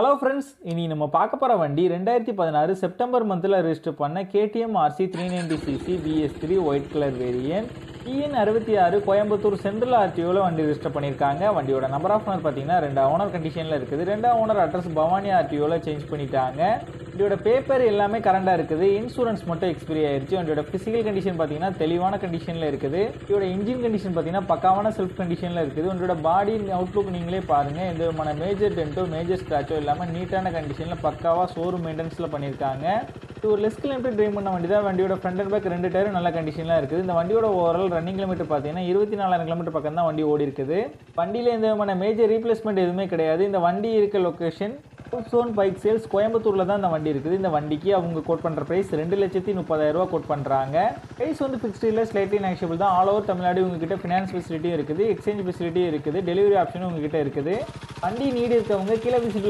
Hello friends, இனி நம்ம பார்க்க போகிற வண்டி 2016 செப்டம்பர் மந்தில் ரெஜிஸ்டர் பண்ண KTM RC 390cc BS3 white colour variant EN 66 Coimbatore central RTOவில் வண்டி ரெஜிஸ்டர் பண்ணியிருக்காங்க. வண்டியோட நம்பர் ஆஃப் ஓனர் பார்த்தீங்கன்னா 2 ஓனர் கண்டிஷனில் இருக்குது. 2 ஓனர் அட்ரஸ் பவானி RTOவில் சேஞ்ச் பண்ணிட்டாங்க. வண்டியோட பேப்பர் எல்லாமே கரண்டாக இருக்குது. இன்சூரன்ஸ் மட்டும் எக்ஸ்பைரி ஆயிடுச்சு. வண்டியோட ஃபிசிக்கல் கண்டிஷன் பார்த்தீங்கன்னா தெளிவான கண்டிஷனில் இருக்குது. வண்டியோட இன்ஜின் கண்டிஷன் பார்த்தீங்கன்னா பக்காவான செல்ஃப் கண்டிஷனில் இருக்குது. வண்டியோட பாடி அவுட்லுக் நீங்களே பாருங்கள். எந்த விதமான மேஜர் டென்ட்டோ மேஜர் ஸ்க்ராச்சோ இல்லாமல் நீட்டான கண்டிஷனில் பக்காவாக ஷோரூம் மெயின்டெனன்ஸில் பண்ணியிருக்காங்க. இது ஒரு லெஸ் கிலோமீட்டர் ட்ரைவ் பண்ண வண்டி தான். வண்டியோட ஃப்ரண்ட் அண்ட் பேக் 2 டயரும் நல்ல கண்டிஷனில் இருக்குது. இந்த வண்டியோட ஓவரால் ரன்னிங் கிலோமீட்டர் பார்த்தீங்கன்னா 24,000 கிலோமீட்டர் பக்கம் தான் வண்டி ஓடி இருக்குது. வண்டியில் எந்த விதமான மேஜர் ரீப்ளேஸ்மெண்ட் எதுவுமே கிடையாது. இந்த வண்டி இருக்க லொக்கேஷன் ஜோன் பைக் சேல்ஸ் கோயம்புத்தூரில் தான் இந்த வண்டி இருக்குது. இந்த வண்டிக்கு அவங்க கோட் பண்ணுற ப்ரைஸ் 2,30,000 கோட் பண்ணுறாங்க. ப்ரைஸ் வந்து ஃபிக்ஸ்டு இல்லை, ஸ்லைட்லி நெகோஷியபிள் தான். ஆல் ஓவர் தமிழ்நாடு உங்ககிட்ட ஃபினான்ஸ் ஃபெசிலிட்டியும் இருக்குது, எக்ஸ்சேஞ்ச் ஃபெசிலிட்டியும் இருக்குது, டெலிவரி ஆப்ஷனும் உங்ககிட்ட இருக்குது. வண்டி நீடு இருக்கவங்க கீழே விசிபிள்